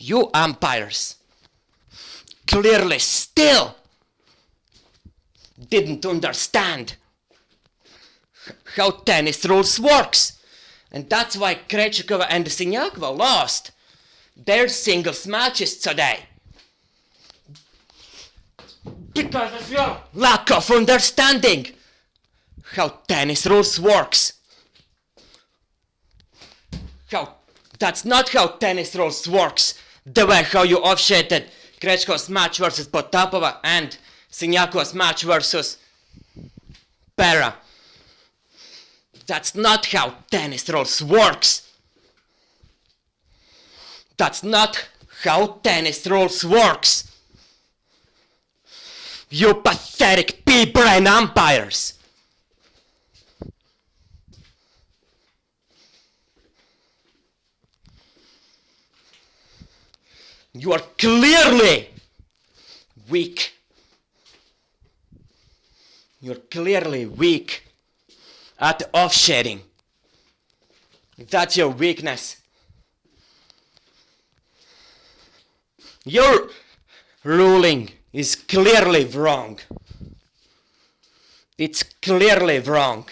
You umpires clearly still didn't understand how tennis rules works. And that's why Krejcikova and Siniakova lost their singles matches today. Because of your lack of understanding how tennis rules works. That's not how tennis rules works. The way how you officiated Krejcikova's match versus Potapova and Siniakova's match versus Pera. That's not how tennis rules works. That's not how tennis rules works. You pathetic pea-brain umpires. You are clearly weak. You're clearly weak at officiating. That's your weakness. Your ruling is clearly wrong. It's clearly wrong.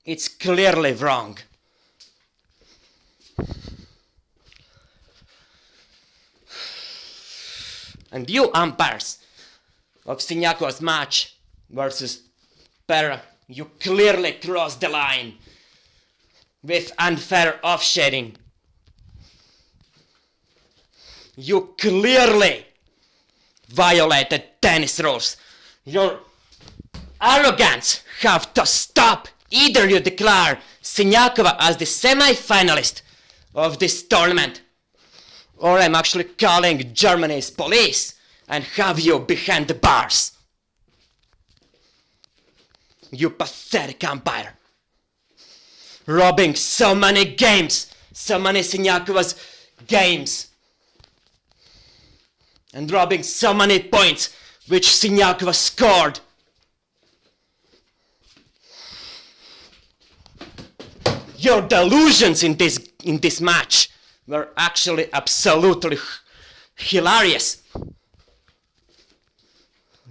It's clearly wrong. And you umpires of Siniakova's match versus Pera, you clearly crossed the line with unfair officiating. You clearly violated tennis rules. Your arrogance have to stop. Either you declare Siniakova as the semi-finalist of this tournament, or I'm actually calling Germany's police and have you behind the bars. You pathetic umpire. Robbing so many games, so many Siniakova's games. And robbing so many points which Siniakova scored. Your delusions in this match were actually absolutely hilarious.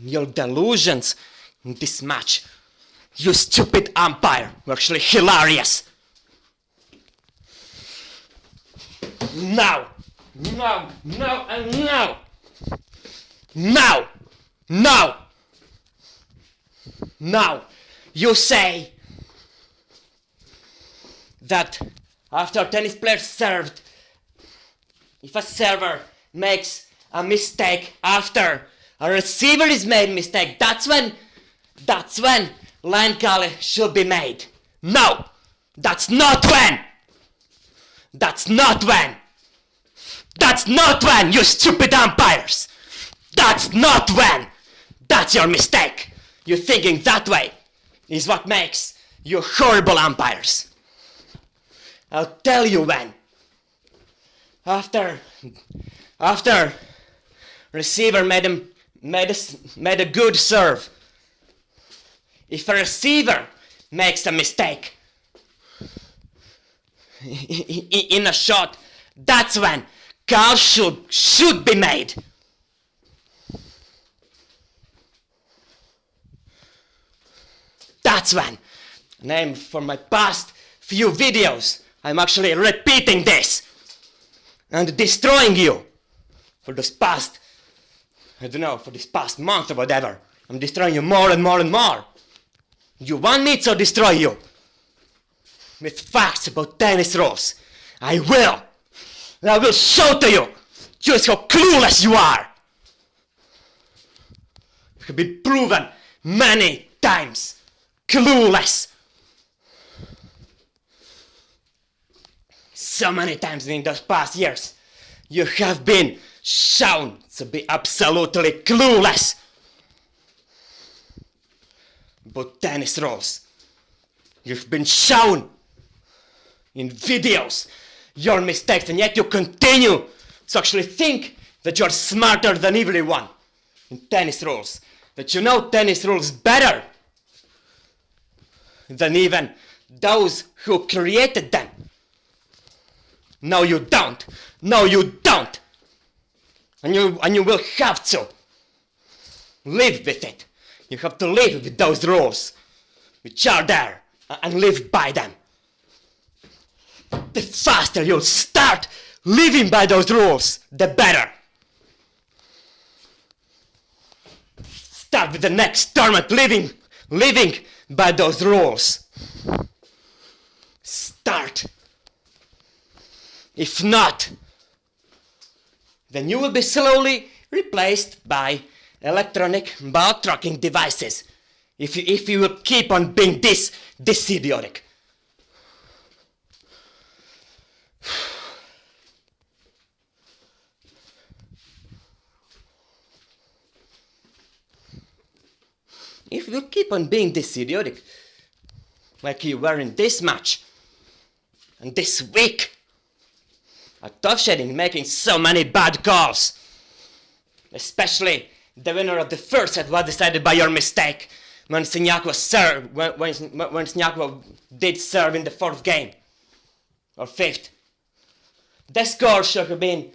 Your delusions in this match, you stupid umpire, were actually hilarious. Now, you say that after tennis players served, if a server makes a mistake after a receiver is made mistake, that's when line call should be made. No, that's not when. That's not when. That's not when, you stupid umpires. That's not when. That's your mistake. You thinking that way is what makes you horrible umpires. I'll tell you when. After receiver made a good serve. If a receiver makes a mistake in a shot, that's when call should be made. That's when. And for my past few videos, I'm actually repeating this and destroying you for this past, for this past month or whatever. I'm destroying you more and more and more. You want me to destroy you with facts about tennis rules? I will. And I will show to you just how clueless you are. You have been proven many times clueless. So many times in those past years, you have been shown to be absolutely clueless about tennis rules. You've been shown in videos your mistakes, and yet you continue to actually think that you're smarter than everyone in tennis rules, that you know tennis rules better than even those who created them. No, you don't. No, you don't. And you will have to live with it. You have to live with those rules, which are there, and live by them. The faster you'll start living by those rules, the better. Start with the next tournament living by those rules. Start. If not, then you will be slowly replaced by electronic ball tracking devices. If you will keep on being this idiotic. If you keep on being this idiotic, like you were in this match, and this week, at Tough Shedding, making so many bad calls, especially the winner of the first set was decided by your mistake when Siniakova served, when Siniakova did serve in the fourth game, or fifth. The score should have been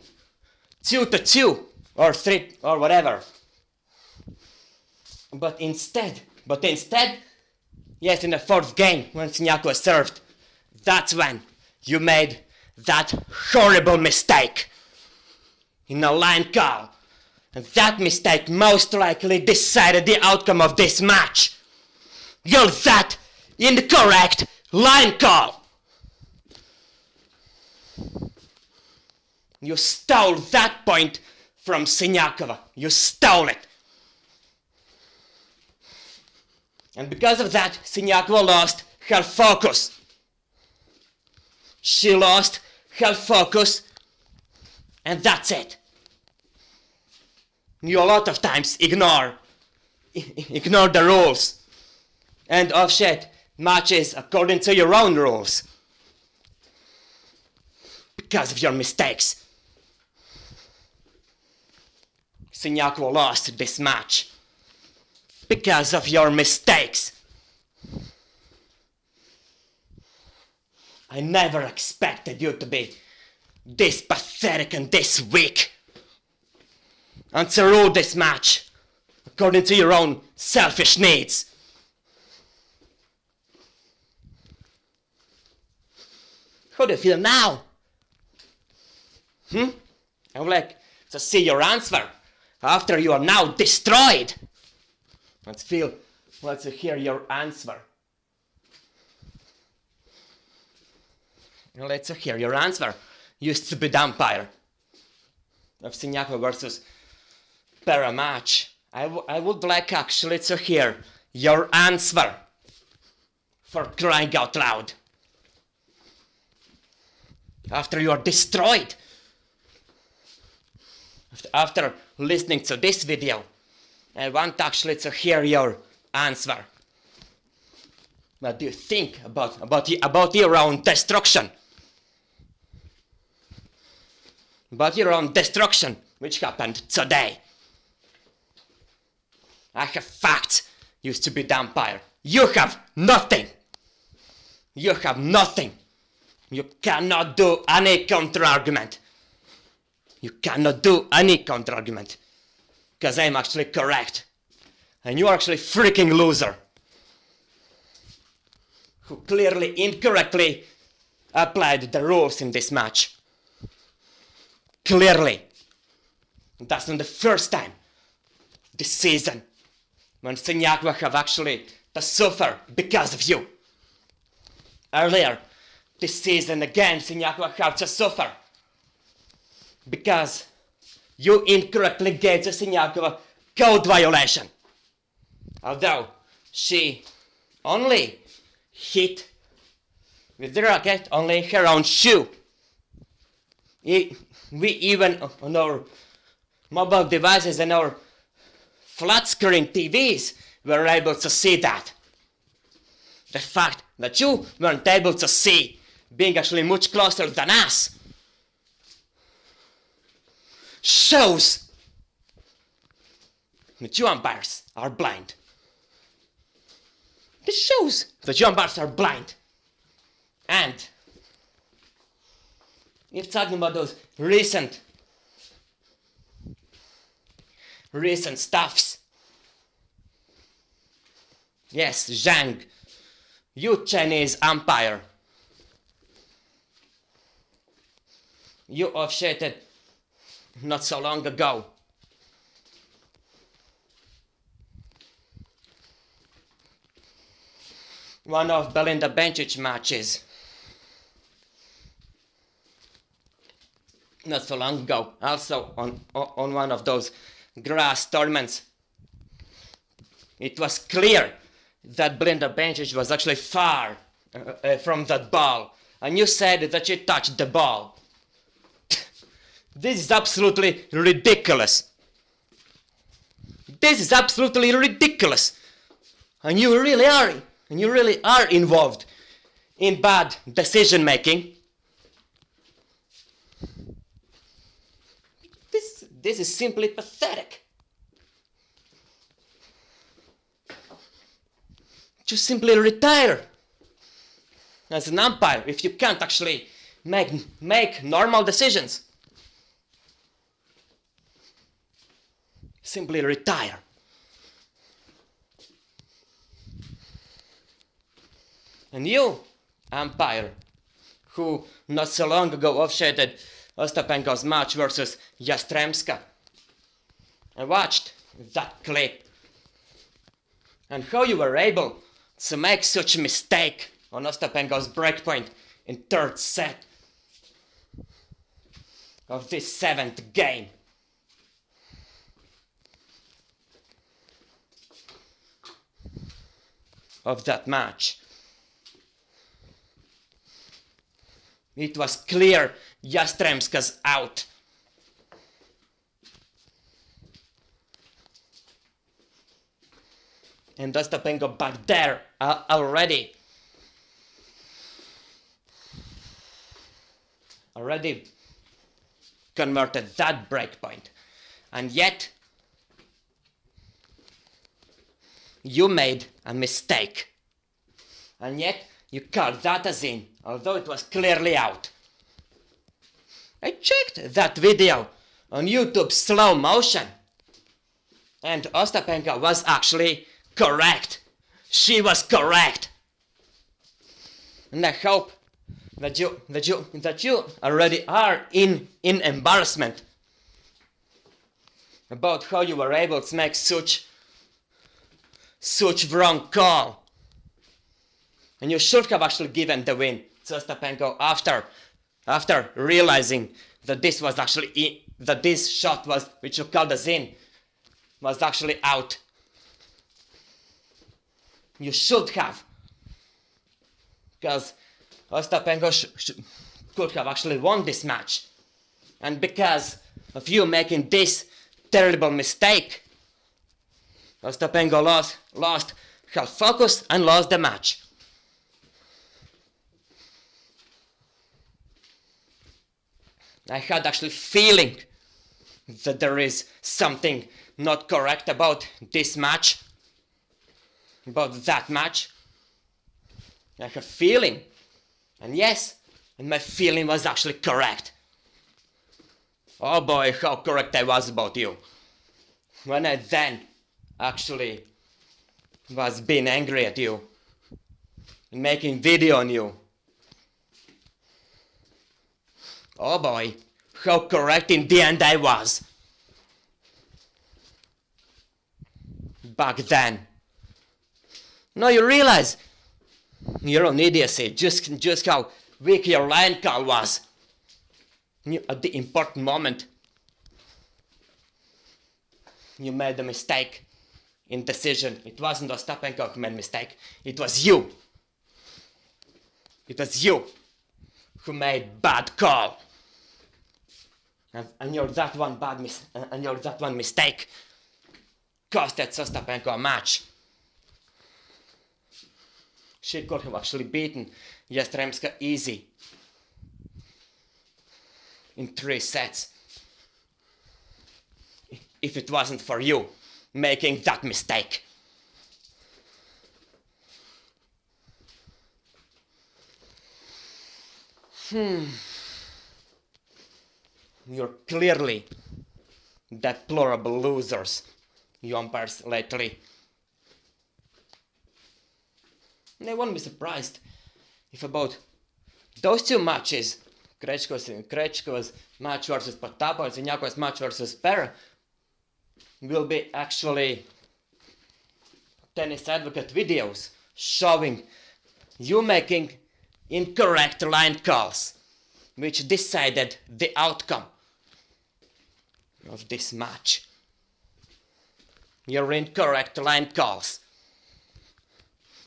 2-2, or 3, or whatever. But instead, yes, in the fourth game, when Siniakova served, that's when you made that horrible mistake in a line call. And that mistake most likely decided the outcome of this match. You're that incorrect line call. You stole that point from Siniakova. You stole it. And because of that, Siniakova lost her focus. She lost her focus, and that's it. You a lot of times ignore the rules and offset matches according to your own rules because of your mistakes. Siniakova lost this match because of your mistakes. I never expected you to be this pathetic and this weak, and to rule this match according to your own selfish needs. How do you feel now? I would like to see your answer after you are now destroyed. Let's hear your answer. Let's hear your answer, you stupid umpire of Siniakova versus Pera match. I would like actually to hear your answer, for crying out loud. After you are destroyed, after listening to this video, I want actually to hear your answer. What do you think about your own destruction? About your own destruction, which happened today. I have facts, you stupid umpire. You have nothing. You have nothing. You cannot do any counter-argument. You cannot do any counter-argument. Because I'm actually correct. And you are actually freaking loser. Who clearly incorrectly applied the rules in this match. Clearly. That's not the first time this season when Siniakova have actually to suffer because of you. Earlier this season again Siniakova have to suffer because you incorrectly gave to Siniakova code violation. Although she only hit with the racket only her own shoe. We even on our mobile devices and our flat screen TVs were able to see that. The fact that you weren't able to see, being actually much closer than us, shows that you umpires are blind. This shows that you umpires are blind. And If talking about those recent stuffs. Yes, Zhang, you Chinese umpire. You officiated not so long ago. One of Belinda Bencic matches. Not so long ago. Also on one of those grass tournaments. It was clear that Belinda Bencic was actually far from that ball. And you said that she touched the ball. This is absolutely ridiculous. This is absolutely ridiculous. And you really are involved in bad decision making. This is simply pathetic. Just simply retire as an umpire if you can't actually make normal decisions. Simply retire. And you, umpire, who not so long ago officiated Ostapenko's match versus Yastremska, I watched that clip and how you were able to make such a mistake on Ostapenko's breakpoint in third set of this 7th game. Of that match. It was clear Yastremska's out. And Ostapenko back there already converted that breakpoint. And yet you made a mistake. And yet you called that as in, although it was clearly out. I checked that video on YouTube slow motion. And Ostapenko was actually correct. She was correct. And I hope that you already are in embarrassment about how you were able to make such wrong call. And you should have actually given the win to Ostapenko after realizing that this was actually that this shot was, which you called as in, was actually out. You should have, because Ostapenko could have actually won this match, and because of you making this terrible mistake, Ostapenko lost her focus and lost the match. I had actually feeling that there is something not correct about this match, about that match. I have feeling, and yes, and my feeling was actually correct. Oh boy, how correct I was about you. When I then actually was being angry at you, and making video on you. Oh boy, how correct in the end I was. Back then. Now you realize your own idiocy, just how weak your line call was. At the important moment, you made a mistake in decision. It wasn't Ostapenko who made a mistake. It was you. It was you who made bad call. And you're that one mistake costed Ostapenko a match. She could have actually beaten Yastremska easy in 3 sets if it wasn't for you making that mistake. You're clearly deplorable losers, you umpires lately. And I won't be surprised if about those two matches, Krejcikova's match versus Potapov and Siniakov's match versus Per, will be actually tennis advocate videos showing you making incorrect line calls, which decided the outcome of this match. Your incorrect line calls,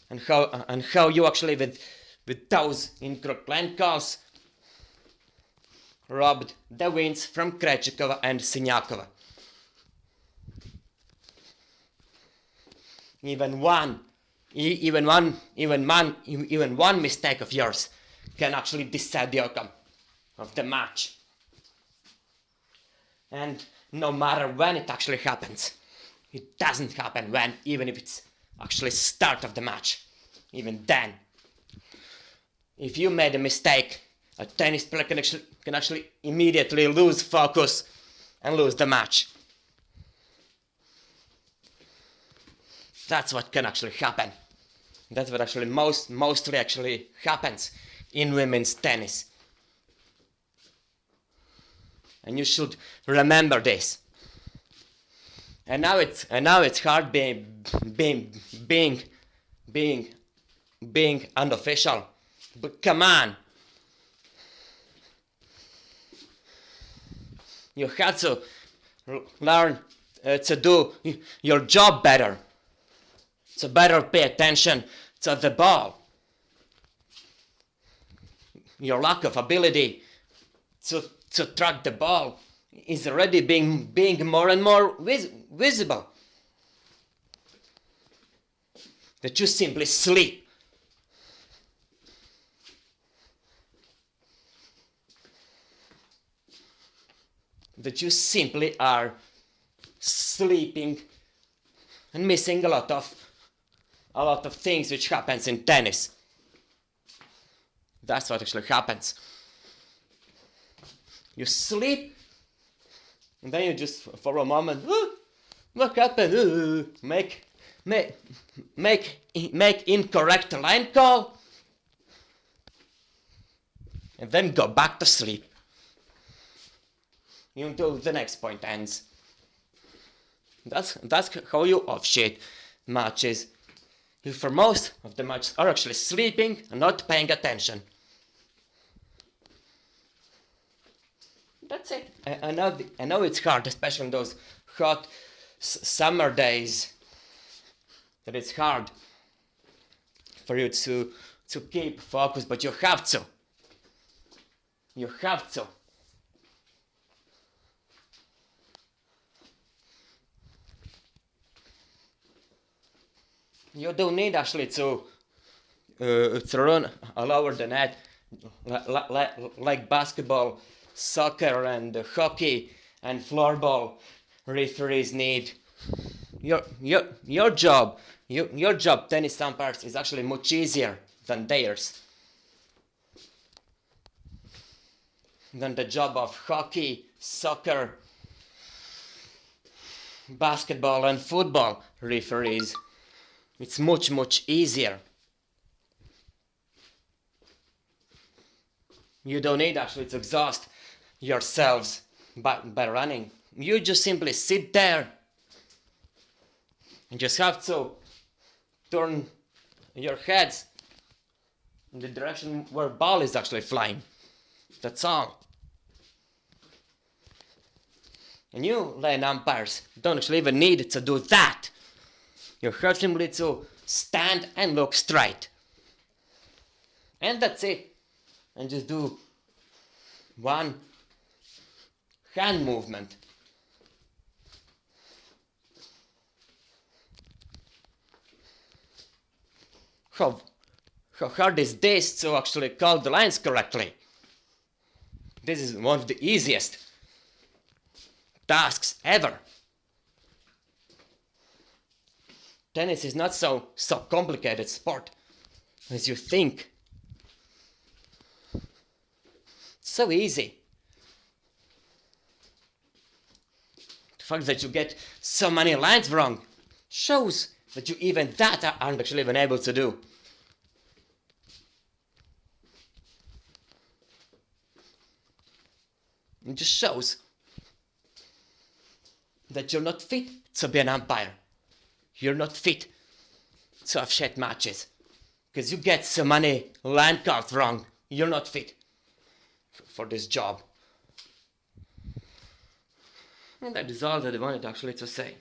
and how you actually with those incorrect line calls robbed the wins from Krejcikova and Siniakova. Even one mistake of yours can actually decide the outcome of the match. And no matter when it actually happens, it doesn't happen when, even if it's actually start of the match. Even then, if you made a mistake, a tennis player can actually immediately lose focus and lose the match. That's what can actually happen. That's what actually mostly actually happens in women's tennis. And you should remember this. And now it's hard being unofficial. But come on. You have to learn to do your job better. To better pay attention to the ball. Your lack of ability to track the ball is already being more and more visible. That you simply sleep. That you simply are sleeping and missing a lot of things which happens in tennis. That's what actually happens. You sleep, and then you just, for a moment, what happened? Make incorrect line call, and then go back to sleep until the next point ends. That's how you officiate matches. You, for most of the matches, are actually sleeping and not paying attention. That's it. I know it's hard, especially on those hot summer days, that it's hard for you to keep focus, but you have to. You have to. You don't need actually to run all over the net like basketball, soccer, and hockey and floorball referees need. Your job, tennis umpires, is actually much easier than theirs. Than the job of hockey, soccer, basketball, and football referees. It's much easier. You don't need actually to exhaust yourselves by running. You just simply sit there and just have to turn your heads in the direction where ball is actually flying. That's all. And you lane umpires don't actually even need to do that. You have simply to stand and look straight. And that's it. And just do one hand movement. How hard is this to actually call the lines correctly? This is one of the easiest tasks ever. Tennis is not so complicated sport as you think. It's so easy. fact that you get so many lines wrong shows that you even that aren't actually even able to do. It just shows that you're not fit to be an umpire. You're not fit to have shit matches. Because you get so many line calls wrong. You're not fit for this job. And that is all that I wanted actually to say.